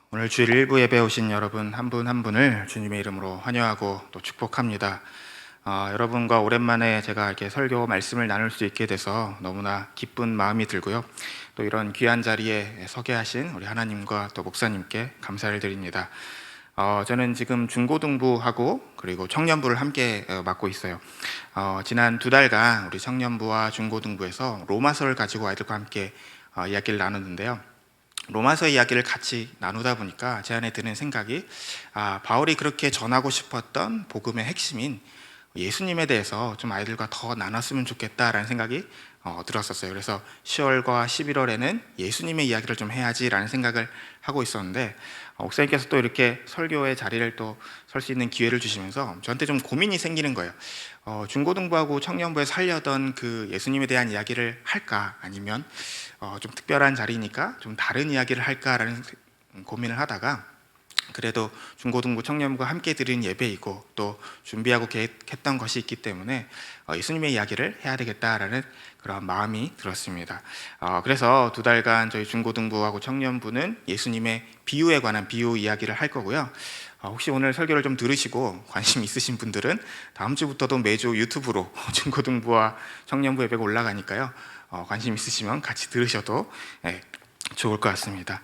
오늘 주일 일부 예배 오신 여러분 한 분 한 분을 주님의 이름으로 환영하고 또 축복합니다. 여러분과 오랜만에 제가 이렇게 설교 말씀을 나눌 수 있게 돼서 너무나 기쁜 마음이 들고요. 또 이런 귀한 자리에 서게 하신 우리 하나님과 또 목사님께 감사를 드립니다. 저는 지금 중고등부하고 그리고 청년부를 함께 맡고 있어요. 지난 2달간 우리 청년부와 중고등부에서 로마서를 가지고 아이들과 함께 이야기를 나눴는데요. 로마서 이야기를 같이 나누다 보니까 제 안에 드는 생각이 바울이 그렇게 전하고 싶었던 복음의 핵심인 예수님에 대해서 좀 아이들과 더 나눴으면 좋겠다라는 생각이 들었었어요. 그래서 10월과 11월에는 예수님의 이야기를 좀 해야지라는 생각을 하고 있었는데 목사님께서 또 이렇게 설교의 자리를 또 설 수 있는 기회를 주시면서 저한테 좀 고민이 생기는 거예요. 중고등부하고 청년부에서 하려던 그 예수님에 대한 이야기를 할까, 아니면 좀 특별한 자리니까 좀 다른 이야기를 할까라는 고민을 하다가, 그래도 중고등부 청년부가 함께 드리는 예배이고 또 준비하고 계획했던 것이 있기 때문에 예수님의 이야기를 해야 되겠다라는 그런 마음이 들었습니다. 그래서 2달간 저희 중고등부하고 청년부는 예수님의 비유에 관한 비유 이야기를 할 거고요. 혹시 오늘 설교를 좀 들으시고 관심 있으신 분들은 다음 주부터도 매주 유튜브로 중고등부와 청년부 예배가 올라가니까요. 관심 있으시면 같이 들으셔도 좋을 것 같습니다.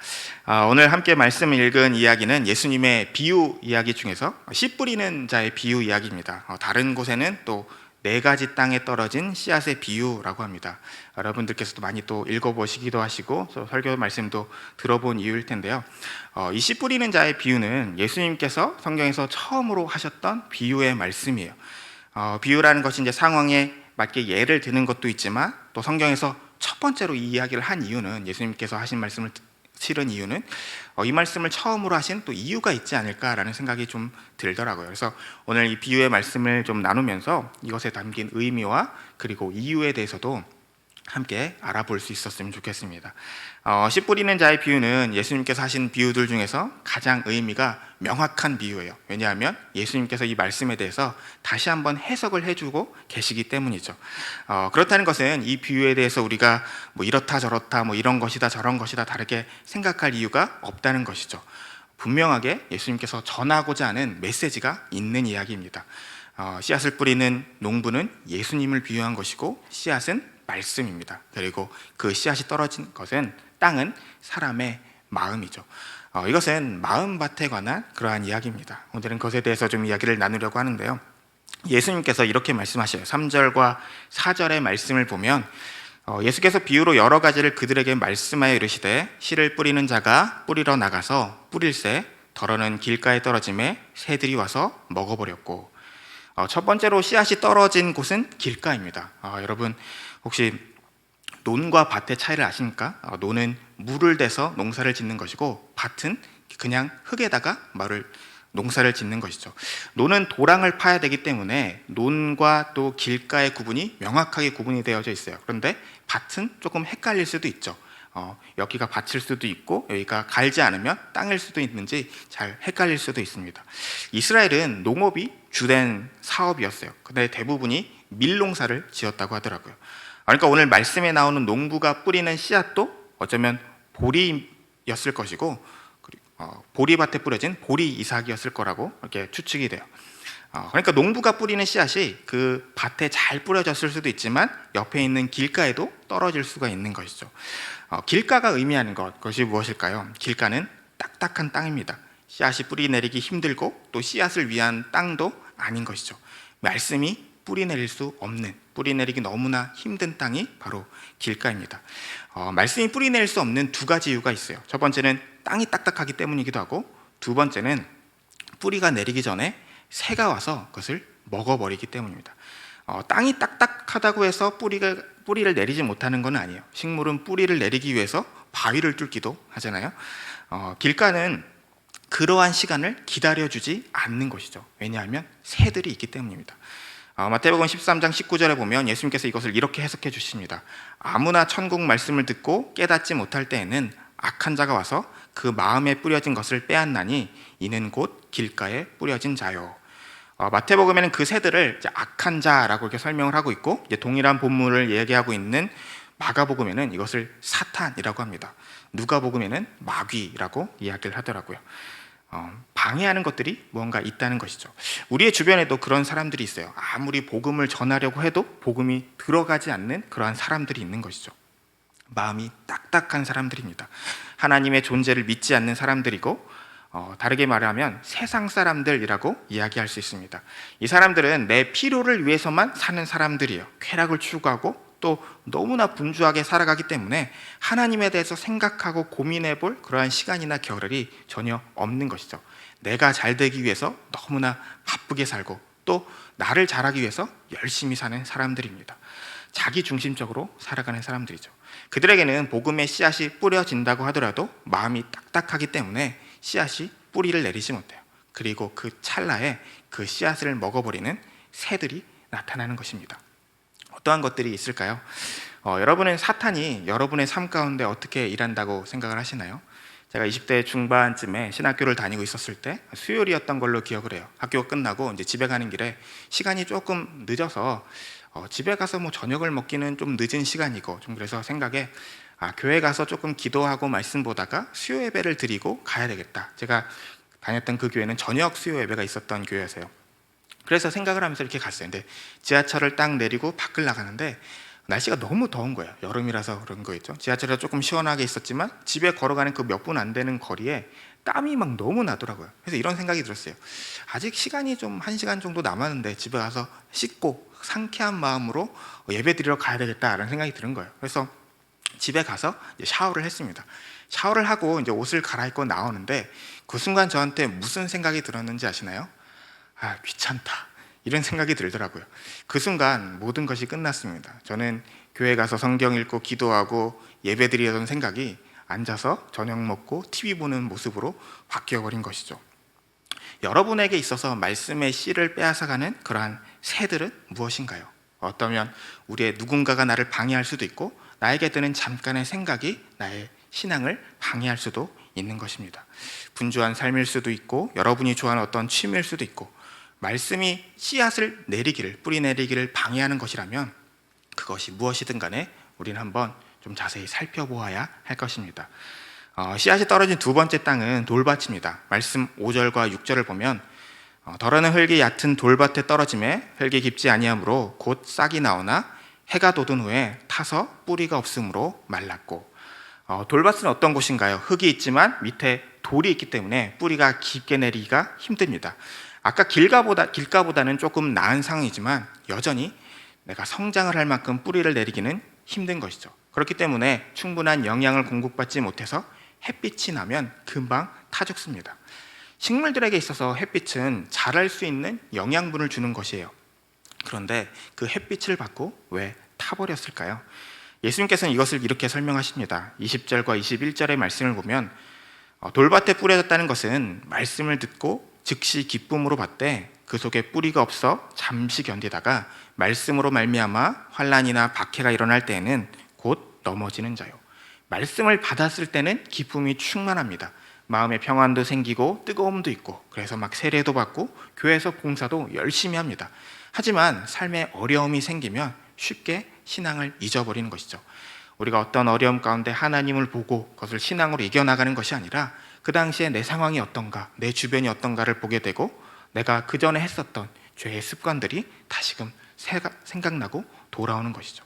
오늘 함께 말씀을 읽은 이야기는 예수님의 비유 이야기 중에서 씨 뿌리는 자의 비유 이야기입니다. 다른 곳에는 또 4가지 땅에 떨어진 씨앗의 비유라고 합니다. 여러분들께서도 많이 또 읽어보시기도 하시고 설교 말씀도 들어본 이유일 텐데요. 이 씨 뿌리는 자의 비유는 예수님께서 성경에서 처음으로 하셨던 비유의 말씀이에요. 비유라는 것이 이제 상황에 맞게 예를 드는 것도 있지만, 또 성경에서 첫 번째로 이 이야기를 한 이유는, 예수님께서 하신 말씀을 실은 이유는 이 말씀을 처음으로 하신 또 이유가 있지 않을까라는 생각이 좀 들더라고요. 그래서 오늘 이 비유의 말씀을 좀 나누면서 이것에 담긴 의미와 그리고 이유에 대해서도 함께 알아볼 수 있었으면 좋겠습니다. 씨 뿌리는 자의 비유는 예수님께서 하신 비유들 중에서 가장 의미가 명확한 비유예요. 왜냐하면 예수님께서 이 말씀에 대해서 다시 한번 해석을 해주고 계시기 때문이죠. 그렇다는 것은 이 비유에 대해서 우리가 뭐 이렇다 저렇다 뭐 이런 것이다 저런 것이다 다르게 생각할 이유가 없다는 것이죠. 분명하게 예수님께서 전하고자 하는 메시지가 있는 이야기입니다. 씨앗을 뿌리는 농부는 예수님을 비유한 것이고, 씨앗은 말씀입니다. 그리고 그 씨앗이 떨어진 것은, 땅은 사람의 마음이죠. 이것은 마음밭에 관한 그러한 이야기입니다. 오늘은 그것에 대해서 좀 이야기를 나누려고 하는데요. 예수님께서 이렇게 말씀하셔요. 3절과 4절의 말씀을 보면 예수께서 비유로 여러 가지를 그들에게 말씀하여 이르시되, 씨를 뿌리는 자가 뿌리러 나가서 뿌릴새 덜어는 길가에 떨어짐에 새들이 와서 먹어버렸고, 첫 번째로 씨앗이 떨어진 곳은 길가입니다. 여러분 혹시 논과 밭의 차이를 아십니까? 논은 물을 대서 농사를 짓는 것이고, 밭은 그냥 흙에다가 농사를 짓는 것이죠. 논은 도랑을 파야 되기 때문에 논과 또 길가의 구분이 명확하게 구분이 되어져 있어요. 그런데 밭은 조금 헷갈릴 수도 있죠. 여기가 밭일 수도 있고 여기가 갈지 않으면 땅일 수도 있는지 잘 헷갈릴 수도 있습니다. 이스라엘은 농업이 주된 사업이었어요. 근데 대부분이 밀농사를 지었다고 하더라고요. 그러니까 오늘 말씀에 나오는 농부가 뿌리는 씨앗도 어쩌면 보리였을 것이고, 보리밭에 뿌려진 보리 이삭이었을 거라고 이렇게 추측이 돼요. 그러니까 농부가 뿌리는 씨앗이 그 밭에 잘 뿌려졌을 수도 있지만 옆에 있는 길가에도 떨어질 수가 있는 것이죠. 길가가 의미하는 그것이 무엇일까요? 길가는 딱딱한 땅입니다. 씨앗이 뿌리 내리기 힘들고 또 씨앗을 위한 땅도 아닌 것이죠. 말씀이 뿌리 내릴 수 없는, 뿌리 내리기 너무나 힘든 땅이 바로 길가입니다. 말씀이 뿌리 내릴 수 없는 2가지 이유가 있어요. 첫 번째는 땅이 딱딱하기 때문이기도 하고, 두 번째는 뿌리가 내리기 전에 새가 와서 그것을 먹어버리기 때문입니다. 땅이 딱딱하다고 해서 뿌리를 내리지 못하는 건 아니에요. 식물은 뿌리를 내리기 위해서 바위를 뚫기도 하잖아요. 길가는 그러한 시간을 기다려주지 않는 것이죠. 왜냐하면 새들이 있기 때문입니다. 마태복음 13장 19절에 보면 예수님께서 이것을 이렇게 해석해 주십니다. 아무나 천국 말씀을 듣고 깨닫지 못할 때에는 악한 자가 와서 그 마음에 뿌려진 것을 빼앗나니 이는 곧 길가에 뿌려진 자요. 마태복음에는 그 새들을 악한 자라고 이렇게 설명을 하고 있고, 동일한 본문을 얘기하고 있는 마가복음에는 이것을 사탄이라고 합니다. 누가복음에는 마귀라고 이야기를 하더라고요. 방해하는 것들이 무언가 있다는 것이죠. 우리의 주변에도 그런 사람들이 있어요. 아무리 복음을 전하려고 해도 복음이 들어가지 않는 그러한 사람들이 있는 것이죠. 마음이 딱딱한 사람들입니다. 하나님의 존재를 믿지 않는 사람들이고, 다르게 말하면 세상 사람들이라고 이야기할 수 있습니다. 이 사람들은 내 필요를 위해서만 사는 사람들이에요. 쾌락을 추구하고 또 너무나 분주하게 살아가기 때문에 하나님에 대해서 생각하고 고민해 볼 그러한 시간이나 겨를이 전혀 없는 것이죠. 내가 잘 되기 위해서 너무나 바쁘게 살고 또 나를 잘하기 위해서 열심히 사는 사람들입니다. 자기 중심적으로 살아가는 사람들이죠. 그들에게는 복음의 씨앗이 뿌려진다고 하더라도 마음이 딱딱하기 때문에 씨앗이 뿌리를 내리지 못해요. 그리고 그 찰나에 그 씨앗을 먹어버리는 새들이 나타나는 것입니다. 어떠한 것들이 있을까요? 여러분은 사탄이 여러분의 삶 가운데 어떻게 일한다고 생각을 하시나요? 제가 20대 중반쯤에 신학교를 다니고 있었을 때 수요일이었던 걸로 기억을 해요. 학교가 끝나고 이제 집에 가는 길에 시간이 조금 늦어서 집에 가서 뭐 저녁을 먹기는 좀 늦은 시간이고 좀 그래서 생각에 교회 가서 조금 기도하고 말씀 보다가 수요 예배를 드리고 가야 되겠다. 제가 다녔던 그 교회는 저녁 수요 예배가 있었던 교회였어요. 그래서 생각을 하면서 이렇게 갔어요. 근데 지하철을 딱 내리고 밖을 나가는데 날씨가 너무 더운 거예요. 여름이라서 그런 거겠죠. 지하철이 조금 시원하게 있었지만 집에 걸어가는 그 몇 분 안 되는 거리에 땀이 막 너무 나더라고요. 그래서 이런 생각이 들었어요. 아직 시간이 좀 1시간 정도 남았는데 집에 가서 씻고 상쾌한 마음으로 예배 드리러 가야 되겠다라는 생각이 드는 거예요. 그래서 집에 가서 이제 샤워를 했습니다. 샤워를 하고 이제 옷을 갈아입고 나오는데 그 순간 저한테 무슨 생각이 들었는지 아시나요? 귀찮다, 이런 생각이 들더라고요. 그 순간 모든 것이 끝났습니다. 저는 교회 가서 성경 읽고 기도하고 예배 드리던 생각이 앉아서 저녁 먹고 TV 보는 모습으로 바뀌어버린 것이죠. 여러분에게 있어서 말씀의 씨를 빼앗아가는 그러한 새들은 무엇인가요? 어쩌면 우리의 누군가가 나를 방해할 수도 있고 나에게 드는 잠깐의 생각이 나의 신앙을 방해할 수도 있는 것입니다. 분주한 삶일 수도 있고 여러분이 좋아하는 어떤 취미일 수도 있고 말씀이 씨앗을 내리기를, 뿌리 내리기를 방해하는 것이라면 그것이 무엇이든 간에 우리는 한번 좀 자세히 살펴보아야 할 것입니다. 씨앗이 떨어진 두 번째 땅은 돌밭입니다. 말씀 5절과 6절을 보면 덜어는 흙이 얕은 돌밭에 떨어짐에 흙이 깊지 아니하므로 곧 싹이 나오나 해가 돋은 후에 타서 뿌리가 없으므로 말랐고. 돌밭은 어떤 곳인가요? 흙이 있지만 밑에 돌이 있기 때문에 뿌리가 깊게 내리기가 힘듭니다. 아까 길가보다는 조금 나은 상황이지만 여전히 내가 성장을 할 만큼 뿌리를 내리기는 힘든 것이죠. 그렇기 때문에 충분한 영양을 공급받지 못해서 햇빛이 나면 금방 타 죽습니다. 식물들에게 있어서 햇빛은 자랄 수 있는 영양분을 주는 것이에요. 그런데 그 햇빛을 받고 왜 타버렸을까요? 예수님께서는 이것을 이렇게 설명하십니다. 20절과 21절의 말씀을 보면 돌밭에 뿌려졌다는 것은 말씀을 듣고 즉시 기쁨으로 받되 그 속에 뿌리가 없어 잠시 견디다가 말씀으로 말미암아 환난이나 박해가 일어날 때에는 곧 넘어지는 자요. 말씀을 받았을 때는 기쁨이 충만합니다. 마음의 평안도 생기고 뜨거움도 있고 그래서 막 세례도 받고 교회에서 봉사도 열심히 합니다. 하지만 삶에 어려움이 생기면 쉽게 신앙을 잊어버리는 것이죠. 우리가 어떤 어려움 가운데 하나님을 보고 그것을 신앙으로 이겨나가는 것이 아니라 그 당시에 내 상황이 어떤가, 내 주변이 어떤가를 보게 되고 내가 그 전에 했었던 죄의 습관들이 다시금 생각나고 돌아오는 것이죠.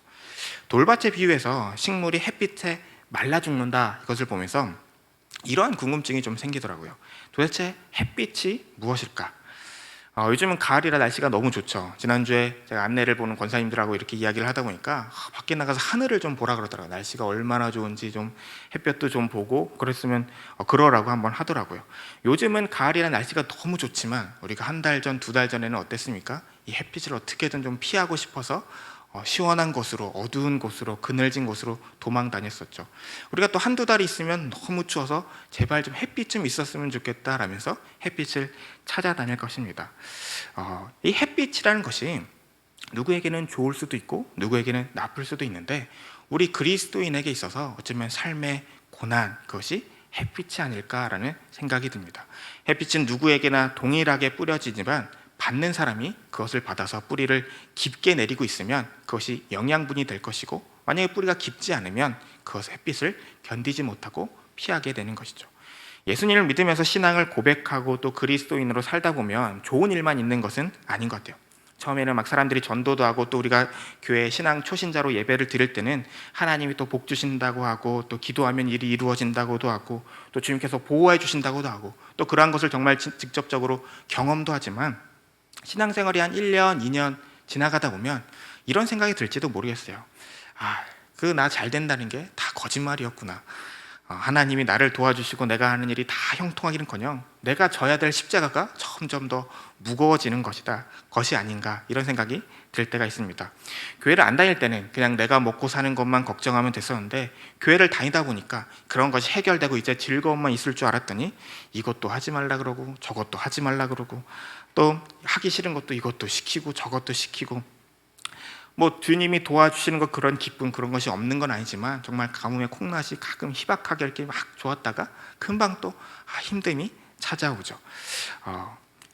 돌밭에 비유해서 식물이 햇빛에 말라 죽는다, 이것을 보면서 이러한 궁금증이 좀 생기더라고요. 도대체 햇빛이 무엇일까? 요즘은 가을이라 날씨가 너무 좋죠. 지난주에 제가 안내를 보는 권사님들하고 이렇게 이야기를 하다 보니까 밖에 나가서 하늘을 좀 보라 그러더라고요. 날씨가 얼마나 좋은지 좀 햇볕도 좀 보고 그랬으면 그러라고 한번 하더라고요. 요즘은 가을이라 날씨가 너무 좋지만 우리가 한 달 전, 두 달 전에는 어땠습니까? 이 햇빛을 어떻게든 좀 피하고 싶어서 시원한 곳으로, 어두운 곳으로, 그늘진 곳으로 도망 다녔었죠. 우리가 또 한두 달이 있으면 너무 추워서 제발 좀 햇빛 좀 있었으면 좋겠다 라면서 햇빛을 찾아다닐 것입니다. 이 햇빛이라는 것이 누구에게는 좋을 수도 있고 누구에게는 나쁠 수도 있는데 우리 그리스도인에게 있어서 어쩌면 삶의 고난, 그것이 햇빛이 아닐까라는 생각이 듭니다. 햇빛은 누구에게나 동일하게 뿌려지지만 받는 사람이 그것을 받아서 뿌리를 깊게 내리고 있으면 그것이 영양분이 될 것이고 만약에 뿌리가 깊지 않으면 그것의 햇빛을 견디지 못하고 피하게 되는 것이죠. 예수님을 믿으면서 신앙을 고백하고 또 그리스도인으로 살다 보면 좋은 일만 있는 것은 아닌 것 같아요. 처음에는 막 사람들이 전도도 하고 또 우리가 교회 신앙 초신자로 예배를 드릴 때는 하나님이 또 복 주신다고 하고 또 기도하면 일이 이루어진다고도 하고 또 주님께서 보호해 주신다고도 하고 또 그러한 것을 정말 직접적으로 경험도 하지만 신앙생활이 한 1년, 2년 지나가다 보면 이런 생각이 들지도 모르겠어요. 그 나 잘 된다는 게 다 거짓말이었구나. 하나님이 나를 도와주시고 내가 하는 일이 다 형통하기는커녕 내가 져야 될 십자가가 점점 더 무거워지는 것이 아닌가, 이런 생각이 들 때가 있습니다. 교회를 안 다닐 때는 그냥 내가 먹고 사는 것만 걱정하면 됐었는데 교회를 다니다 보니까 그런 것이 해결되고 이제 즐거움만 있을 줄 알았더니 이것도 하지 말라 그러고 저것도 하지 말라 그러고 또 하기 싫은 것도 이것도 시키고 저것도 시키고, 뭐 주님이 도와주시는 것, 그런 기쁨, 그런 것이 없는 건 아니지만 정말 가뭄에 콩나시 가끔 희박하게 이렇게 막 좋았다가 금방 또 힘듦이 찾아오죠.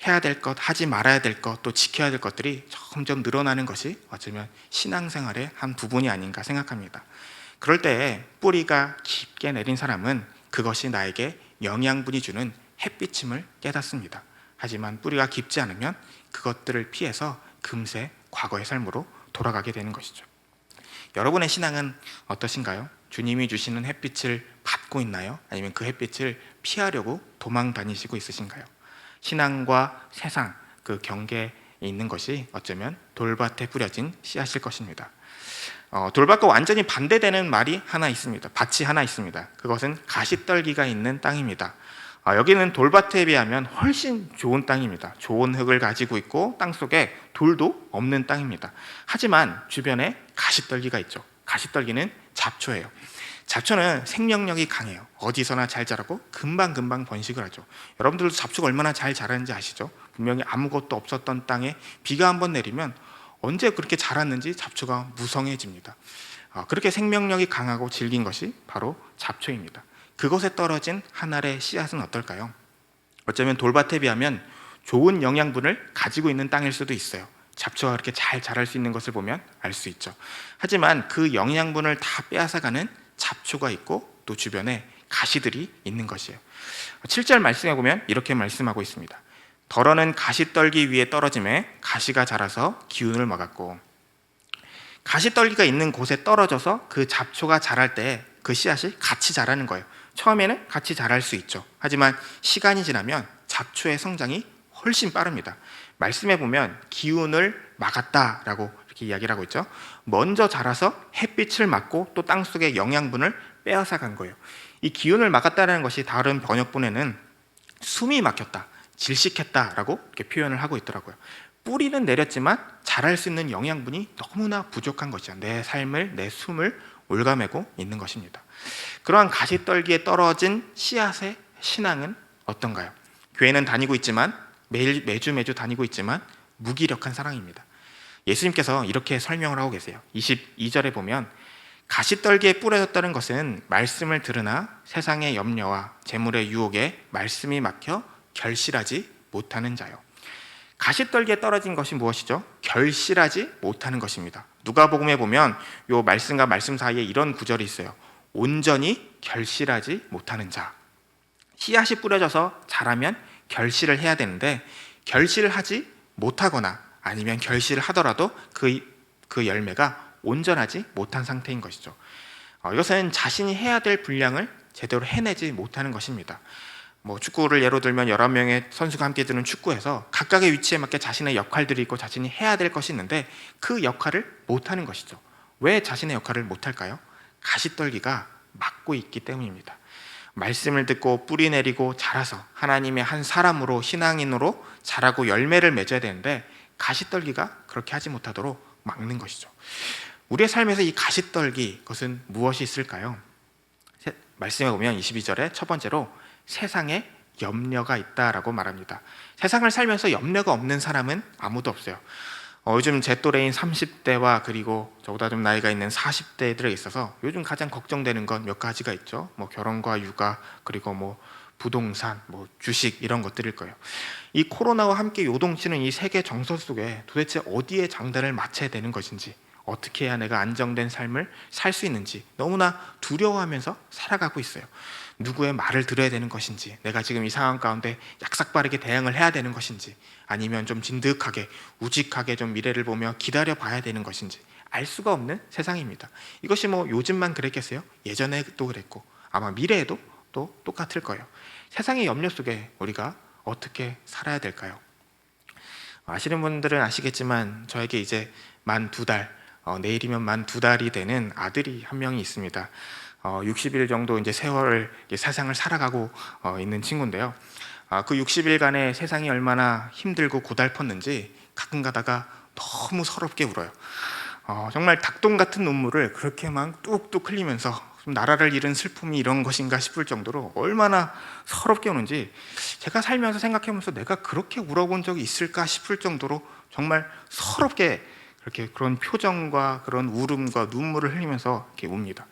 해야 될 것, 하지 말아야 될 것, 또 지켜야 될 것들이 점점 늘어나는 것이 어쩌면 신앙생활의 한 부분이 아닌가 생각합니다. 그럴 때 뿌리가 깊게 내린 사람은 그것이 나에게 영양분이 주는 햇빛임을 깨닫습니다. 하지만 뿌리가 깊지 않으면 그것들을 피해서 금세 과거의 삶으로 돌아가게 되는 것이죠. 여러분의 신앙은 어떠신가요? 주님이 주시는 햇빛을 받고 있나요? 아니면 그 햇빛을 피하려고 도망 다니시고 있으신가요? 신앙과 세상, 그 경계에 있는 것이 어쩌면 돌밭에 뿌려진 씨앗일 것입니다. 돌밭과 완전히 반대되는 말이 하나 있습니다. 밭이 하나 있습니다. 그것은 가시떨기가 있는 땅입니다. 여기는 돌밭에 비하면 훨씬 좋은 땅입니다. 좋은 흙을 가지고 있고 땅속에 돌도 없는 땅입니다. 하지만 주변에 가시떨기가 있죠. 가시떨기는 잡초예요. 잡초는 생명력이 강해요. 어디서나 잘 자라고 금방 번식을 하죠. 여러분들도 잡초가 얼마나 잘 자라는지 아시죠? 분명히 아무것도 없었던 땅에 비가 한번 내리면 언제 그렇게 자랐는지 잡초가 무성해집니다. 그렇게 생명력이 강하고 질긴 것이 바로 잡초입니다. 그곳에 떨어진 한 알의 씨앗은 어떨까요? 어쩌면 돌밭에 비하면 좋은 영양분을 가지고 있는 땅일 수도 있어요. 잡초가 그렇게 잘 자랄 수 있는 것을 보면 알 수 있죠. 하지만 그 영양분을 다 빼앗아가는 잡초가 있고 또 주변에 가시들이 있는 것이에요. 7절 말씀해 보면 이렇게 말씀하고 있습니다. 덜어는 가시떨기 위에 떨어짐에 가시가 자라서 기운을 먹었고, 가시떨기가 있는 곳에 떨어져서 그 잡초가 자랄 때 그 씨앗이 같이 자라는 거예요. 처음에는 같이 자랄 수 있죠. 하지만 시간이 지나면 잡초의 성장이 훨씬 빠릅니다. 말씀해 보면 기운을 막았다라고 이렇게 이야기를 하고 있죠. 먼저 자라서 햇빛을 막고 또 땅속의 영양분을 빼앗아 간 거예요. 이 기운을 막았다는 것이 다른 번역본에는 숨이 막혔다, 질식했다라고 이렇게 표현을 하고 있더라고요. 뿌리는 내렸지만 자랄 수 있는 영양분이 너무나 부족한 것이죠. 내 삶을, 내 숨을 올가매고 있는 것입니다. 그러한 가시떨기에 떨어진 씨앗의 신앙은 어떤가요? 교회는 다니고 있지만 매주 다니고 있지만 무기력한 사랑입니다. 예수님께서 이렇게 설명을 하고 계세요. 22절에 보면 가시떨기에 뿌려졌다는 것은 말씀을 들으나 세상의 염려와 재물의 유혹에 말씀이 막혀 결실하지 못하는 자요. 가시떨기에 떨어진 것이 무엇이죠? 결실하지 못하는 것입니다. 누가복음에 보면 이 말씀과 말씀 사이에 이런 구절이 있어요. 온전히 결실하지 못하는 자. 씨앗이 뿌려져서 자라면 결실을 해야 되는데 결실을 하지 못하거나 아니면 결실을 하더라도 그 열매가 온전하지 못한 상태인 것이죠. 이것은 자신이 해야 될 분량을 제대로 해내지 못하는 것입니다. 축구를 예로 들면 11명의 선수가 함께 드는 축구에서 각각의 위치에 맞게 자신의 역할들이 있고 자신이 해야 될 것이 있는데 그 역할을 못하는 것이죠. 왜 자신의 역할을 못할까요? 가시떨기가 막고 있기 때문입니다. 말씀을 듣고 뿌리 내리고 자라서 하나님의 한 사람으로, 신앙인으로 자라고 열매를 맺어야 되는데 가시떨기가 그렇게 하지 못하도록 막는 것이죠. 우리의 삶에서 이 가시떨기, 그것은 무엇이 있을까요? 말씀에 보면 22절에 첫 번째로 세상에 염려가 있다라고 말합니다. 세상을 살면서 염려가 없는 사람은 아무도 없어요. 요즘 제 또래인 30대와 그리고 저보다 좀 나이가 있는 40대들에 있어서 요즘 가장 걱정되는 건 몇 가지가 있죠. 결혼과 육아, 그리고 부동산, 주식, 이런 것들일 거예요. 이 코로나와 함께 요동치는 이 세계 정서 속에 도대체 어디에 장단을 맞춰야 되는 것인지, 어떻게 해야 내가 안정된 삶을 살 수 있는지 너무나 두려워하면서 살아가고 있어요. 누구의 말을 들어야 되는 것인지, 내가 지금 이 상황 가운데 약삭빠르게 대응을 해야 되는 것인지, 아니면 좀 진득하게 우직하게 좀 미래를 보며 기다려 봐야 되는 것인지 알 수가 없는 세상입니다. 이것이 뭐 요즘만 그랬겠어요? 예전에도 그랬고 아마 미래에도 또 똑같을 거예요. 세상의 염려 속에 우리가 어떻게 살아야 될까요? 아시는 분들은 아시겠지만 저에게 이제 만 2달, 내일이면 만 2달이 되는 아들이 한 명이 있습니다. 60일 정도 이제 세월을 세상을 살아가고 있는 친구인데요. 그 60일간의 세상이 얼마나 힘들고 고달팠는지 가끔 가다가 너무 서럽게 울어요. 정말 닭똥 같은 눈물을 그렇게 막 뚝뚝 흘리면서 나라를 잃은 슬픔이 이런 것인가 싶을 정도로 얼마나 서럽게 우는지 제가 살면서 생각해보면서 내가 그렇게 울어본 적이 있을까 싶을 정도로 정말 서럽게 그렇게 그런 표정과 그런 울음과 눈물을 흘리면서 이렇게 웁니다.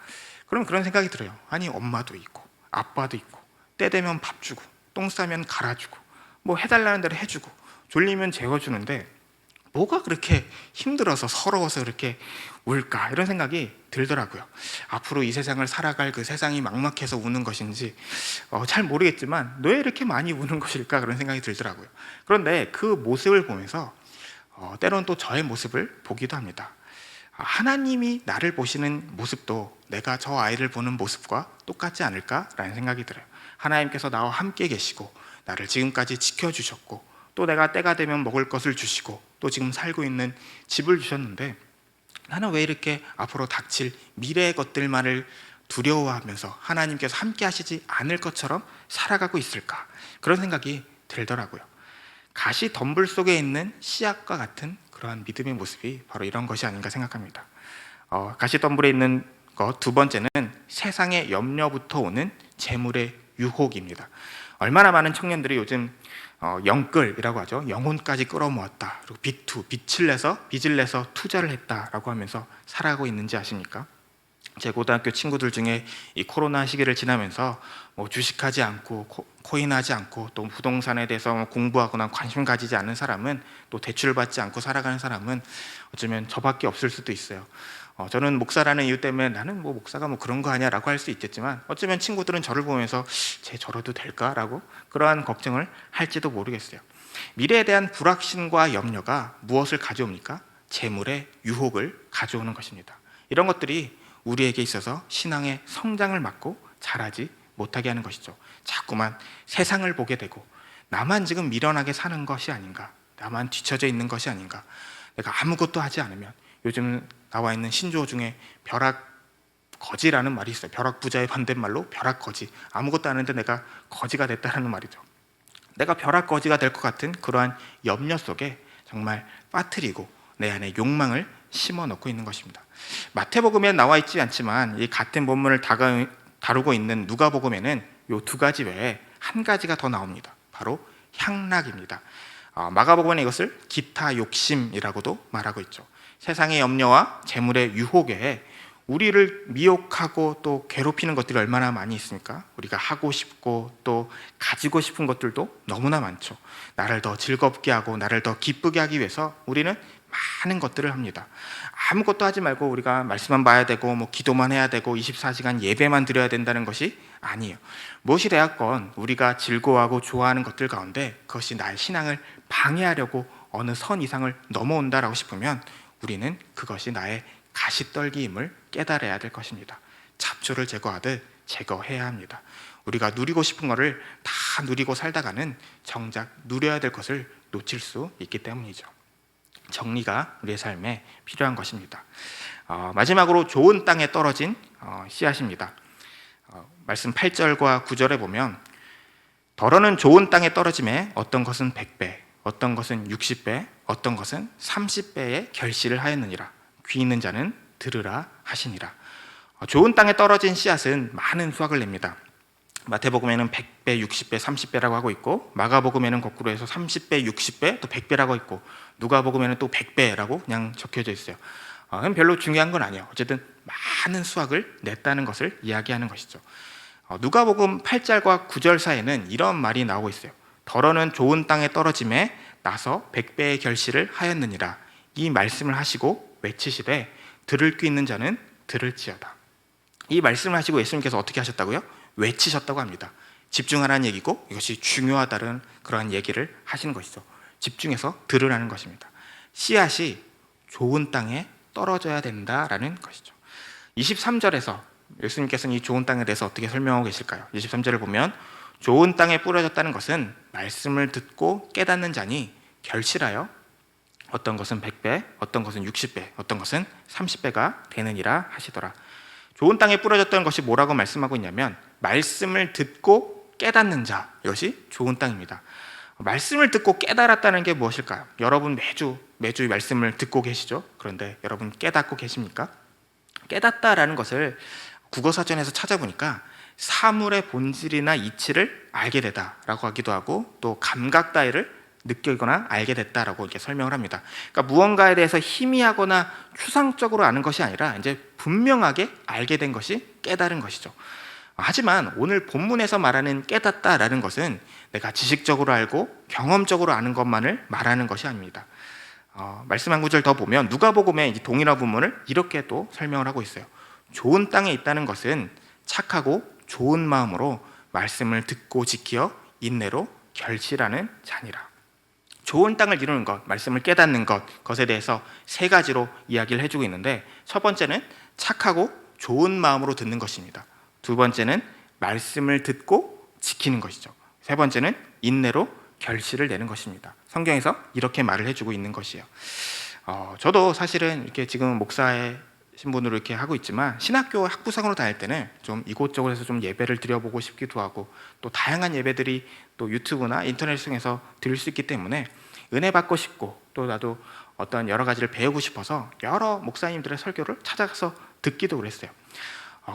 그럼 그런 생각이 들어요. 아니, 엄마도 있고 아빠도 있고 때 되면 밥 주고 똥 싸면 갈아주고 뭐 해달라는 대로 해주고 졸리면 재워주는데 뭐가 그렇게 힘들어서 서러워서 그렇게 울까, 이런 생각이 들더라고요. 앞으로 이 세상을 살아갈 그 세상이 막막해서 우는 것인지 잘 모르겠지만 왜 이렇게 많이 우는 것일까, 그런 생각이 들더라고요. 그런데 그 모습을 보면서 때로는 또 저의 모습을 보기도 합니다. 하나님이 나를 보시는 모습도 내가 저 아이를 보는 모습과 똑같지 않을까라는 생각이 들어요. 하나님께서 나와 함께 계시고 나를 지금까지 지켜주셨고 또 내가 때가 되면 먹을 것을 주시고 또 지금 살고 있는 집을 주셨는데 나는 왜 이렇게 앞으로 닥칠 미래의 것들만을 두려워하면서 하나님께서 함께 하시지 않을 것처럼 살아가고 있을까, 그런 생각이 들더라고요. 가시 덤불 속에 있는 씨앗과 같은 그러한 믿음의 모습이 바로 이런 것이 아닌가 생각합니다. 가시 덤불에 있는 것 두 번째는 세상의 염려부터 오는 재물의 유혹입니다. 얼마나 많은 청년들이 요즘 영끌이라고 하죠. 영혼까지 끌어모았다. 그리고 빚을 내서 투자를 했다라고 하면서 살아가고 있는지 아십니까? 제 고등학교 친구들 중에 이 코로나 시기를 지나면서 뭐 주식하지 않고 코인하지 않고 또 부동산에 대해서 공부하거나 관심 가지지 않는 사람은, 또 대출을 받지 않고 살아가는 사람은 어쩌면 저밖에 없을 수도 있어요. 저는 목사라는 이유 때문에 나는 뭐 목사가 뭐 그런 거 아니야라고 할 수 있겠지만 어쩌면 친구들은 저를 보면서 쟤 저러도 될까라고 그러한 걱정을 할지도 모르겠어요. 미래에 대한 불확신과 염려가 무엇을 가져옵니까? 재물의 유혹을 가져오는 것입니다. 이런 것들이 우리에게 있어서 신앙의 성장을 막고 자라지 못하게 하는 것이죠. 자꾸만 세상을 보게 되고 나만 지금 미련하게 사는 것이 아닌가, 나만 뒤처져 있는 것이 아닌가, 내가 아무것도 하지 않으면, 요즘 나와 있는 신조어 중에 벼락거지라는 말이 있어요. 벼락부자의 반대말로 벼락거지, 아무것도 안 했는데 내가 거지가 됐다는 말이죠. 내가 벼락거지가 될 것 같은 그러한 염려 속에 정말 빠뜨리고 내 안에 욕망을 심어넣고 있는 것입니다. 마태복음에 나와 있지 않지만 이 같은 본문을 다루고 있는 누가복음에는 이 두 가지 외에 한 가지가 더 나옵니다. 바로 향락입니다. 마가복음은 이것을 기타 욕심이라고도 말하고 있죠. 세상의 염려와 재물의 유혹에 우리를 미혹하고 또 괴롭히는 것들이 얼마나 많이 있습니까? 우리가 하고 싶고 또 가지고 싶은 것들도 너무나 많죠. 나를 더 즐겁게 하고 나를 더 기쁘게 하기 위해서 우리는 많은 것들을 합니다. 아무것도 하지 말고 우리가 말씀만 봐야 되고 뭐 기도만 해야 되고 24시간 예배만 드려야 된다는 것이 아니에요. 무엇이 되었건 우리가 즐거워하고 좋아하는 것들 가운데 그것이 나의 신앙을 방해하려고 어느 선 이상을 넘어온다라고 싶으면 우리는 그것이 나의 가시떨기임을 깨달아야 될 것입니다. 잡초를 제거하듯 제거해야 합니다. 우리가 누리고 싶은 것을 다 누리고 살다가는 정작 누려야 될 것을 놓칠 수 있기 때문이죠. 정리가 우리의 삶에 필요한 것입니다. 마지막으로 좋은 땅에 떨어진 씨앗입니다. 말씀 8절과 9절에 보면 덜어는 좋은 땅에 떨어짐에 어떤 것은 100배, 어떤 것은 60배, 어떤 것은 30배의 결실을 하였느니라. 귀 있는 자는 들으라 하시니라. 좋은 땅에 떨어진 씨앗은 많은 수확을 냅니다. 마태복음에는 100배, 60배, 30배라고 하고 있고 마가복음에는 거꾸로 해서 30배, 60배, 또 100배라고 있고 누가복음에는 또 100배라고 그냥 적혀져 있어요. 그럼 별로 중요한 건 아니에요. 어쨌든 많은 수확을 냈다는 것을 이야기하는 것이죠. 누가복음 8절과 9절 사이에는 이런 말이 나오고 있어요. 덜어는 좋은 땅에 떨어짐에 나서 100배의 결실을 하였느니라. 이 말씀을 하시고 외치시되 들을 귀 있는 자는 들을지어다. 이 말씀을 하시고 예수님께서 어떻게 하셨다고요? 외치셨다고 합니다. 집중하라는 얘기고 이것이 중요하다는 그러한 얘기를 하시는 것이죠. 집중해서 들으라는 것입니다. 씨앗이 좋은 땅에 떨어져야 된다라는 것이죠. 23절에서 예수님께서는 이 좋은 땅에 대해서 어떻게 설명하고 계실까요? 23절을 보면 좋은 땅에 뿌려졌다는 것은 말씀을 듣고 깨닫는 자니 결실하여 어떤 것은 100배, 어떤 것은 60배, 어떤 것은 30배가 되느니라 하시더라. 좋은 땅에 뿌려졌던 것이 뭐라고 말씀하고 있냐면 말씀을 듣고 깨닫는 자, 이것이 좋은 땅입니다. 말씀을 듣고 깨달았다는 게 무엇일까요? 여러분 매주 말씀을 듣고 계시죠? 그런데 여러분 깨닫고 계십니까? 깨닫다라는 것을 국어사전에서 찾아보니까 사물의 본질이나 이치를 알게 되다라고 하기도 하고 또 감각 따위를 느끼거나 알게 됐다라고 이렇게 설명을 합니다. 그러니까 무언가에 대해서 희미하거나 추상적으로 아는 것이 아니라 이제 분명하게 알게 된 것이 깨달은 것이죠. 하지만 오늘 본문에서 말하는 깨닫다라는 것은 내가 지식적으로 알고 경험적으로 아는 것만을 말하는 것이 아닙니다. 말씀 한 구절 더 보면 누가복음의 동일한 부분을 이렇게 또 설명을 하고 있어요. 좋은 땅에 있다는 것은 착하고 좋은 마음으로 말씀을 듣고 지키어 인내로 결실하는 자니라. 좋은 땅을 이루는 것, 말씀을 깨닫는 것, 것에 대해서 세 가지로 이야기를 해주고 있는데 첫 번째는 착하고 좋은 마음으로 듣는 것입니다. 두 번째는 말씀을 듣고 지키는 것이죠. 세 번째는 인내로 결실을 내는 것입니다. 성경에서 이렇게 말을 해주고 있는 것이에요. 저도 사실은 이렇게 지금 목사의 신분으로 이렇게 하고 있지만 신학교 학부상으로 다닐 때는 좀 이곳저곳에서 좀 예배를 드려보고 싶기도 하고 또 다양한 예배들이 또 유튜브나 인터넷 통해서 드릴 수 있기 때문에 은혜 받고 싶고 또 나도 어떤 여러 가지를 배우고 싶어서 여러 목사님들의 설교를 찾아가서 듣기도 그랬어요.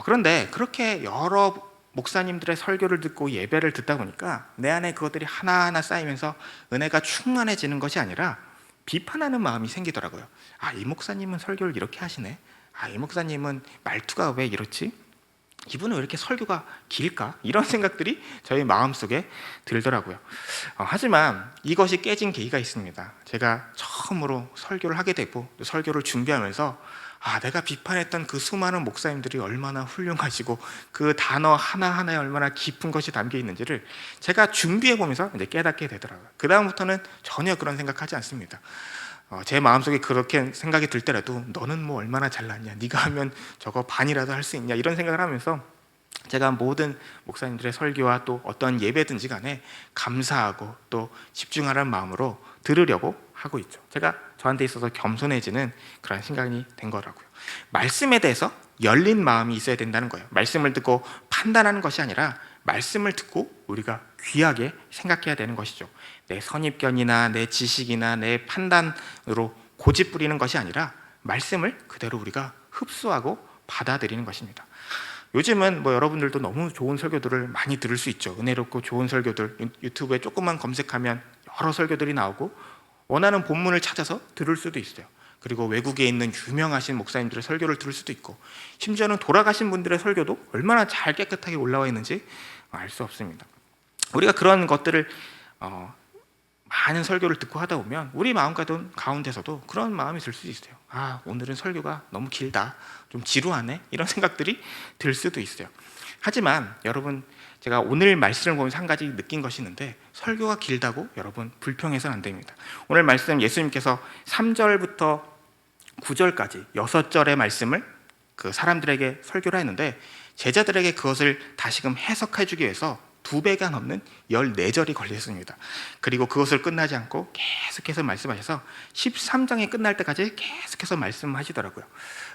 그런데 그렇게 여러 목사님들의 설교를 듣고 예배를 듣다 보니까 내 안에 그것들이 하나하나 쌓이면서 은혜가 충만해지는 것이 아니라 비판하는 마음이 생기더라고요. 이 목사님은 설교를 이렇게 하시네. 이 목사님은 말투가 왜 이렇지? 이분은 왜 이렇게 설교가 길까? 이런 생각들이 저희 마음속에 들더라고요. 하지만 이것이 깨진 계기가 있습니다. 제가 처음으로 설교를 하게 되고 또 설교를 준비하면서 내가 비판했던 그 수많은 목사님들이 얼마나 훌륭하시고 그 단어 하나하나에 얼마나 깊은 것이 담겨 있는지를 제가 준비해보면서 이제 깨닫게 되더라고요. 그 다음부터는 전혀 그런 생각하지 않습니다. 제 마음속에 그렇게 생각이 들 때라도 너는 뭐 얼마나 잘났냐, 네가 하면 저거 반이라도 할 수 있냐, 이런 생각을 하면서 제가 모든 목사님들의 설교와 또 어떤 예배든지 간에 감사하고 또 집중하라는 마음으로 들으려고 하고 있죠. 제가 저한테 있어서 겸손해지는 그런 생각이 된 거라고요. 말씀에 대해서 열린 마음이 있어야 된다는 거예요. 말씀을 듣고 판단하는 것이 아니라 말씀을 듣고 우리가 귀하게 생각해야 되는 것이죠. 내 선입견이나 내 지식이나 내 판단으로 고집 부리는 것이 아니라 말씀을 그대로 우리가 흡수하고 받아들이는 것입니다. 요즘은 여러분들도 너무 좋은 설교들을 많이 들을 수 있죠. 은혜롭고 좋은 설교들 유튜브에 조금만 검색하면 여러 설교들이 나오고 원하는 본문을 찾아서 들을 수도 있어요. 그리고 외국에 있는 유명하신 목사님들의 설교를 들을 수도 있고 심지어는 돌아가신 분들의 설교도 얼마나 잘 깨끗하게 올라와 있는지 알 수 없습니다. 우리가 그런 것들을 많은 설교를 듣고 하다 보면 우리 마음 가운데서도 그런 마음이 들 수 있어요. 오늘은 설교가 너무 길다, 좀 지루하네, 이런 생각들이 들 수도 있어요. 하지만 여러분, 제가 오늘 말씀을 보면서 한 가지 느낀 것이 있는데 설교가 길다고 여러분 불평해서는 안 됩니다. 오늘 말씀 예수님께서 3절부터 9절까지 6절의 말씀을 그 사람들에게 설교를 했는데 제자들에게 그것을 다시금 해석해 주기 위해서 2배가 넘는 14절이 걸렸습니다. 그리고 그것을 끝나지 않고 계속해서 말씀하셔서 13장이 끝날 때까지 계속해서 말씀하시더라고요.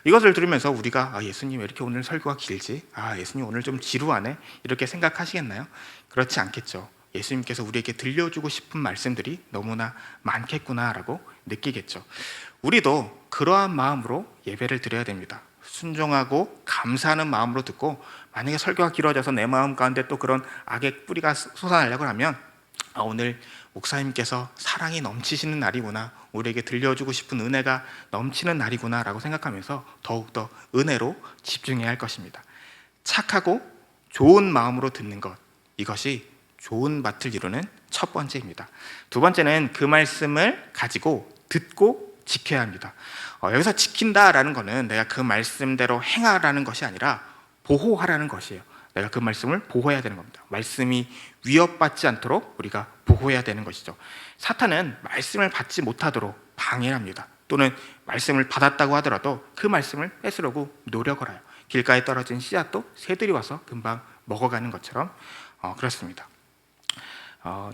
이것을 들으면서 우리가 예수님 왜 이렇게 오늘 설교가 길지? 예수님 오늘 좀 지루하네, 이렇게 생각하시겠나요? 그렇지 않겠죠. 예수님께서 우리에게 들려주고 싶은 말씀들이 너무나 많겠구나라고 느끼겠죠. 우리도 그러한 마음으로 예배를 드려야 됩니다. 순종하고 감사하는 마음으로 듣고 만약에 설교가 길어져서 내 마음 가운데 또 그런 악의 뿌리가 솟아나려고 하면 오늘 목사님께서 사랑이 넘치시는 날이구나, 우리에게 들려주고 싶은 은혜가 넘치는 날이구나 라고 생각하면서 더욱더 은혜로 집중해야 할 것입니다. 착하고 좋은 마음으로 듣는 것, 이것이 좋은 밭을 이루는 첫 번째입니다. 두 번째는 그 말씀을 가지고 듣고 지켜야 합니다. 여기서 지킨다라는 거는 내가 그 말씀대로 행하라는 것이 아니라 보호하라는 것이에요. 내가 그 말씀을 보호해야 되는 겁니다. 말씀이 위협받지 않도록 우리가 보호해야 되는 것이죠. 사탄은 말씀을 받지 못하도록 방해합니다. 또는 말씀을 받았다고 하더라도 그 말씀을 뺏으려고 노력을 해요. 길가에 떨어진 씨앗도 새들이 와서 금방 먹어가는 것처럼 그렇습니다.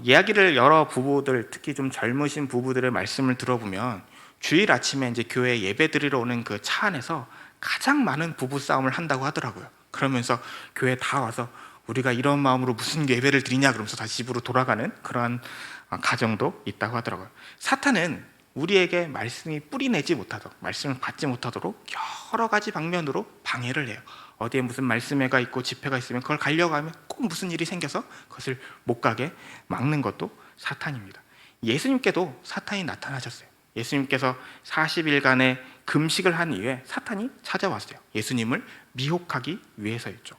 이야기를 여러 부부들, 특히 좀 젊으신 부부들의 말씀을 들어보면 주일 아침에 이제 교회 예배 드리러 오는 그 차 안에서 가장 많은 부부 싸움을 한다고 하더라고요. 그러면서 교회 다 와서 우리가 이런 마음으로 무슨 예배를 드리냐 그러면서 다시 집으로 돌아가는 그러한 가정도 있다고 하더라고요. 사탄은 우리에게 말씀이 뿌리내지 못하도록, 말씀을 받지 못하도록 여러 가지 방면으로 방해를 해요. 어디에 무슨 말씀회가 있고 집회가 있으면 그걸 가려고 하면 꼭 무슨 일이 생겨서 그것을 못 가게 막는 것도 사탄입니다. 예수님께도 사탄이 나타나셨어요. 예수님께서 40일간의 금식을 한 이후에 사탄이 찾아왔어요. 예수님을 미혹하기 위해서였죠.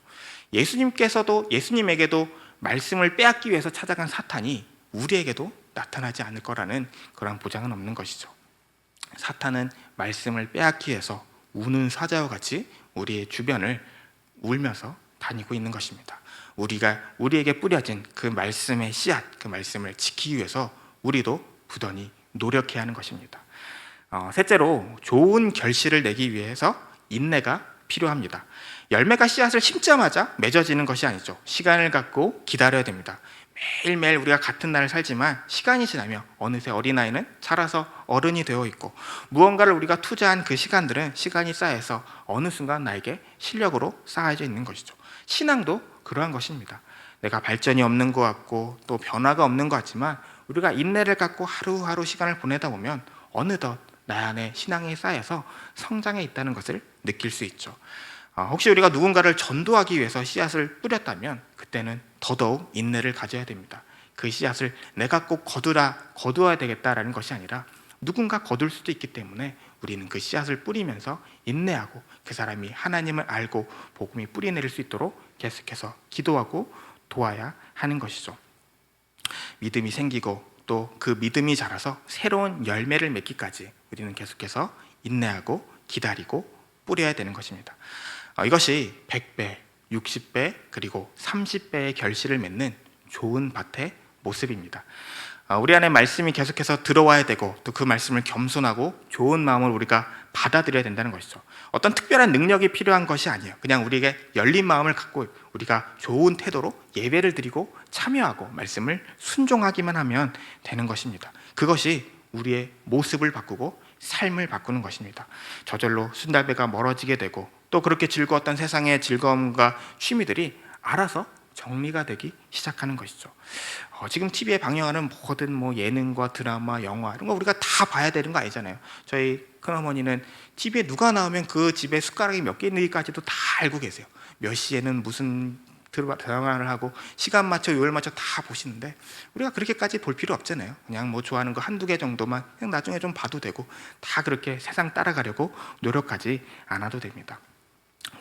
예수님에게도 말씀을 빼앗기 위해서 찾아간 사탄이 우리에게도 나타나지 않을 거라는 그런 보장은 없는 것이죠. 사탄은 말씀을 빼앗기 위해서 우는 사자와 같이 우리의 주변을 울면서 다니고 있는 것입니다. 우리에게 뿌려진 그 말씀의 씨앗, 그 말씀을 지키기 위해서 우리도 부단히 노력해야 하는 것입니다. 셋째로, 좋은 결실을 내기 위해서 인내가 필요합니다. 열매가 씨앗을 심자마자 맺어지는 것이 아니죠. 시간을 갖고 기다려야 됩니다. 매일매일 우리가 같은 날을 살지만 시간이 지나면 어느새 어린아이는 자라서 어른이 되어 있고, 무언가를 우리가 투자한 그 시간들은 시간이 쌓여서 어느 순간 나에게 실력으로 쌓여져 있는 것이죠. 신앙도 그러한 것입니다. 내가 발전이 없는 것 같고 또 변화가 없는 것 같지만 우리가 인내를 갖고 하루하루 시간을 보내다 보면 어느덧 나 안에 신앙이 쌓여서 성장해 있다는 것을 느낄 수 있죠. 혹시 우리가 누군가를 전도하기 위해서 씨앗을 뿌렸다면 그때는 더더욱 인내를 가져야 됩니다. 그 씨앗을 내가 꼭 거두어야 되겠다라는 것이 아니라 누군가 거둘 수도 있기 때문에 우리는 그 씨앗을 뿌리면서 인내하고 그 사람이 하나님을 알고 복음이 뿌리내릴 수 있도록 계속해서 기도하고 도와야 하는 것이죠. 믿음이 생기고 또 그 믿음이 자라서 새로운 열매를 맺기까지 우리는 계속해서 인내하고 기다리고 뿌려야 되는 것입니다. 이것이 100배, 60배, 그리고 30배의 결실을 맺는 좋은 밭의 모습입니다. 우리 안에 말씀이 계속해서 들어와야 되고 또 그 말씀을 겸손하고 좋은 마음으로 우리가 받아들여야 된다는 것이죠. 어떤 특별한 능력이 필요한 것이 아니에요. 그냥 우리에게 열린 마음을 갖고 우리가 좋은 태도로 예배를 드리고 참여하고 말씀을 순종하기만 하면 되는 것입니다. 그것이 우리의 모습을 바꾸고 삶을 바꾸는 것입니다. 저절로 순달배가 멀어지게 되고 또 그렇게 즐거웠던 세상의 즐거움과 취미들이 알아서 정리가 되기 시작하는 것이죠. 지금 TV에 방영하는 모든 예능과 드라마, 영화 이런 거 우리가 다 봐야 되는 거 아니잖아요. 저희 큰어머니는 TV에 누가 나오면 그 집에 숟가락이 몇 개 있는지까지도 다 알고 계세요. 몇 시에는 무슨 드라마를 하고 시간 맞춰 요일 맞춰 다 보시는데 우리가 그렇게까지 볼 필요 없잖아요. 그냥 좋아하는 거 한두 개 정도만 그냥 나중에 좀 봐도 되고 다 그렇게 세상 따라가려고 노력하지 않아도 됩니다.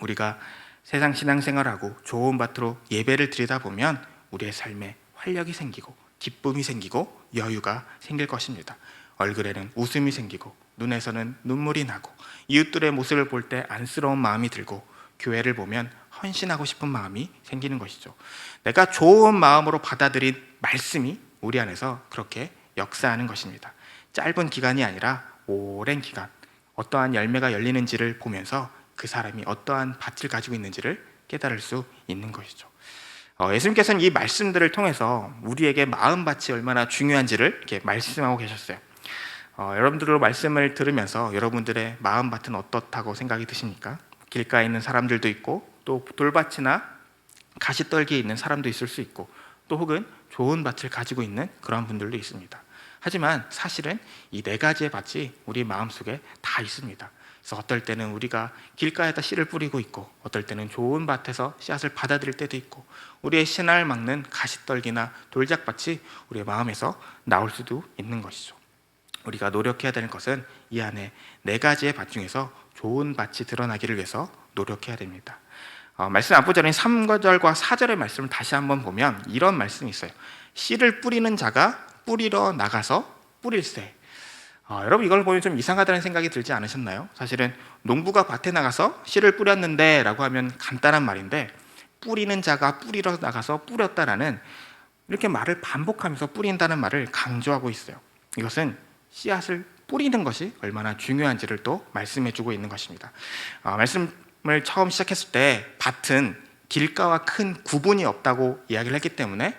우리가 세상 신앙생활하고 좋은 밭으로 예배를 드리다 보면 우리의 삶에 활력이 생기고 기쁨이 생기고 여유가 생길 것입니다. 얼굴에는 웃음이 생기고 눈에서는 눈물이 나고 이웃들의 모습을 볼 때 안쓰러운 마음이 들고 교회를 보면 헌신하고 싶은 마음이 생기는 것이죠. 내가 좋은 마음으로 받아들인 말씀이 우리 안에서 그렇게 역사하는 것입니다. 짧은 기간이 아니라 오랜 기간 어떠한 열매가 열리는지를 보면서 그 사람이 어떠한 밭을 가지고 있는지를 깨달을 수 있는 것이죠. 예수님께서는 이 말씀들을 통해서 우리에게 마음밭이 얼마나 중요한지를 이렇게 말씀하고 계셨어요. 여러분들로 말씀을 들으면서 여러분들의 마음밭은 어떻다고 생각이 드십니까? 길가에 있는 사람들도 있고 또 돌밭이나 가시떨기에 있는 사람도 있을 수 있고 또 혹은 좋은 밭을 가지고 있는 그런 분들도 있습니다. 하지만 사실은 이 네 가지의 밭이 우리 마음속에 다 있습니다. 그래서 어떨 때는 우리가 길가에다 씨를 뿌리고 있고 어떨 때는 좋은 밭에서 씨앗을 받아들일 때도 있고 우리의 신앙을 막는 가시떨기나 돌짝밭이 우리의 마음에서 나올 수도 있는 것이죠. 우리가 노력해야 되는 것은 이 안에 네 가지의 밭 중에서 좋은 밭이 드러나기를 위해서 노력해야 됩니다. 말씀 앞부절인 3절과 4절의 말씀을 다시 한번 보면 이런 말씀이 있어요. 씨를 뿌리는 자가 뿌리러 나가서 뿌릴새. 여러분 이걸 보면 좀 이상하다는 생각이 들지 않으셨나요? 사실은 농부가 밭에 나가서 씨를 뿌렸는데 라고 하면 간단한 말인데, 뿌리는 자가 뿌리러 나가서 뿌렸다라는 이렇게 말을 반복하면서 뿌린다는 말을 강조하고 있어요. 이것은 씨앗을 뿌리는 것이 얼마나 중요한지를 또 말씀해 주고 있는 것입니다. 말씀을 처음 시작했을 때 밭은 길가와 큰 구분이 없다고 이야기를 했기 때문에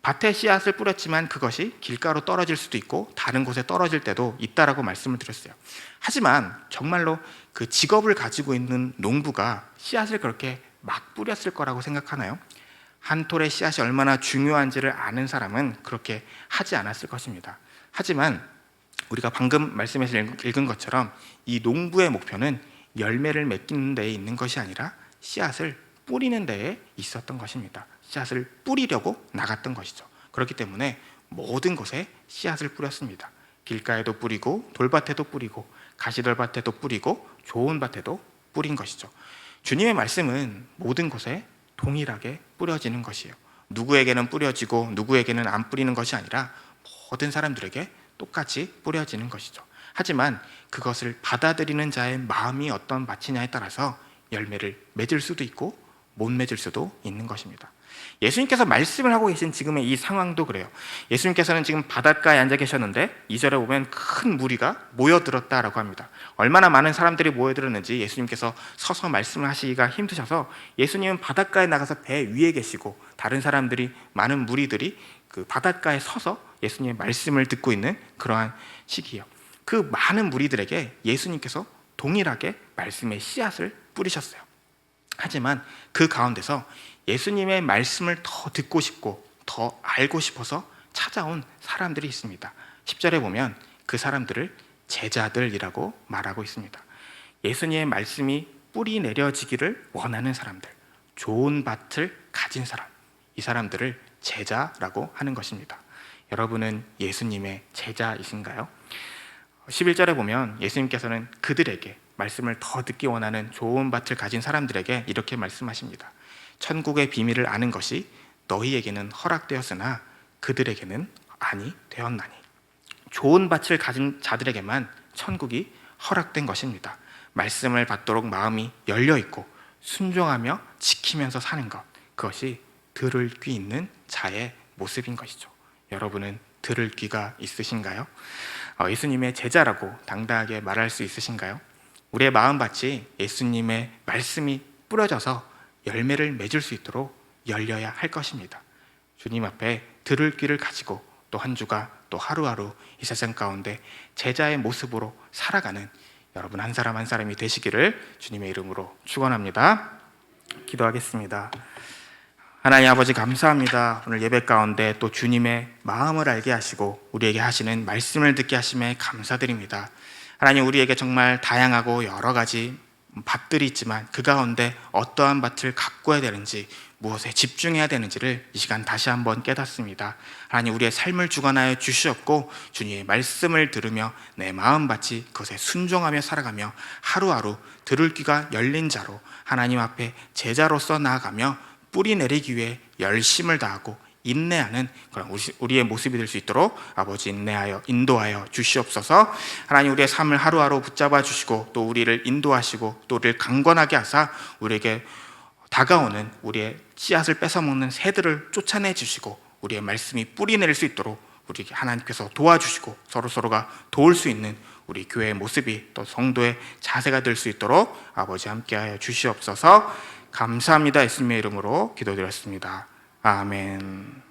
밭에 씨앗을 뿌렸지만 그것이 길가로 떨어질 수도 있고 다른 곳에 떨어질 때도 있다라고 말씀을 드렸어요. 하지만 정말로 그 직업을 가지고 있는 농부가 씨앗을 그렇게 막 뿌렸을 거라고 생각하나요? 한 톨의 씨앗이 얼마나 중요한지를 아는 사람은 그렇게 하지 않았을 것입니다. 하지만 우리가 방금 말씀에서 읽은 것처럼 이 농부의 목표는 열매를 맺는 데에 있는 것이 아니라 씨앗을 뿌리는 데에 있었던 것입니다. 씨앗을 뿌리려고 나갔던 것이죠. 그렇기 때문에 모든 곳에 씨앗을 뿌렸습니다. 길가에도 뿌리고 돌밭에도 뿌리고 가시돌밭에도 뿌리고 좋은 밭에도 뿌린 것이죠. 주님의 말씀은 모든 곳에 동일하게 뿌려지는 것이에요. 누구에게는 뿌려지고 누구에게는 안 뿌리는 것이 아니라 모든 사람들에게 똑같이 뿌려지는 것이죠. 하지만 그것을 받아들이는 자의 마음이 어떤 밭이냐에 따라서 열매를 맺을 수도 있고 못 맺을 수도 있는 것입니다. 예수님께서 말씀을 하고 계신 지금의 이 상황도 그래요. 예수님께서는 지금 바닷가에 앉아 계셨는데 2절에 보면 큰 무리가 모여들었다라고 합니다. 얼마나 많은 사람들이 모여들었는지 예수님께서 서서 말씀을 하시기가 힘드셔서 예수님은 바닷가에 나가서 배 위에 계시고 다른 사람들이, 많은 무리들이 그 바닷가에 서서 예수님의 말씀을 듣고 있는 그러한 시기예요. 그 많은 무리들에게 예수님께서 동일하게 말씀의 씨앗을 뿌리셨어요. 하지만 그 가운데서 예수님의 말씀을 더 듣고 싶고 더 알고 싶어서 찾아온 사람들이 있습니다. 10절에 보면 그 사람들을 제자들이라고 말하고 있습니다. 예수님의 말씀이 뿌리 내려지기를 원하는 사람들, 좋은 밭을 가진 사람, 이 사람들을 제자라고 하는 것입니다. 여러분은 예수님의 제자이신가요? 11절에 보면 예수님께서는 그들에게, 말씀을 더 듣기 원하는 좋은 밭을 가진 사람들에게 이렇게 말씀하십니다. 천국의 비밀을 아는 것이 너희에게는 허락되었으나 그들에게는 아니 되었나니. 좋은 밭을 가진 자들에게만 천국이 허락된 것입니다. 말씀을 받도록 마음이 열려있고 순종하며 지키면서 사는 것, 그것이 들을 귀 있는 자의 모습인 것이죠. 여러분은 들을 귀가 있으신가요? 예수님의 제자라고 당당하게 말할 수 있으신가요? 우리의 마음밭이 예수님의 말씀이 뿌려져서 열매를 맺을 수 있도록 열려야 할 것입니다. 주님 앞에 들을 귀를 가지고 또 한 주가 또 하루하루 이 세상 가운데 제자의 모습으로 살아가는 여러분 한 사람 한 사람이 되시기를 주님의 이름으로 축원합니다. 기도하겠습니다. 하나님 아버지 감사합니다. 오늘 예배 가운데 또 주님의 마음을 알게 하시고 우리에게 하시는 말씀을 듣게 하심에 감사드립니다. 하나님, 우리에게 정말 다양하고 여러 가지 밭들이 있지만 그 가운데 어떠한 밭을 가꿔야 되는지, 무엇에 집중해야 되는지를 이 시간 다시 한번 깨닫습니다. 하나님, 우리의 삶을 주관하여 주시옵고 주님의 말씀을 들으며 내 마음밭이 그것에 순종하며 살아가며 하루하루 들을 귀가 열린 자로 하나님 앞에 제자로서 나아가며 뿌리 내리기 위해 열심을 다하고 인내하는 그런 우리의 모습이 될 수 있도록 아버지 인내하여 인도하여 주시옵소서. 하나님, 우리의 삶을 하루하루 붙잡아 주시고 또 우리를 인도하시고 또 우리를 강건하게 하사 우리에게 다가오는 우리의 씨앗을 뺏어먹는 새들을 쫓아내 주시고 우리의 말씀이 뿌리 내릴 수 있도록 우리 하나님께서 도와주시고 서로가 도울 수 있는 우리 교회의 모습이 또 성도의 자세가 될 수 있도록 아버지 함께하여 주시옵소서. 감사합니다. 예수님의 이름으로 기도드렸습니다. 아멘.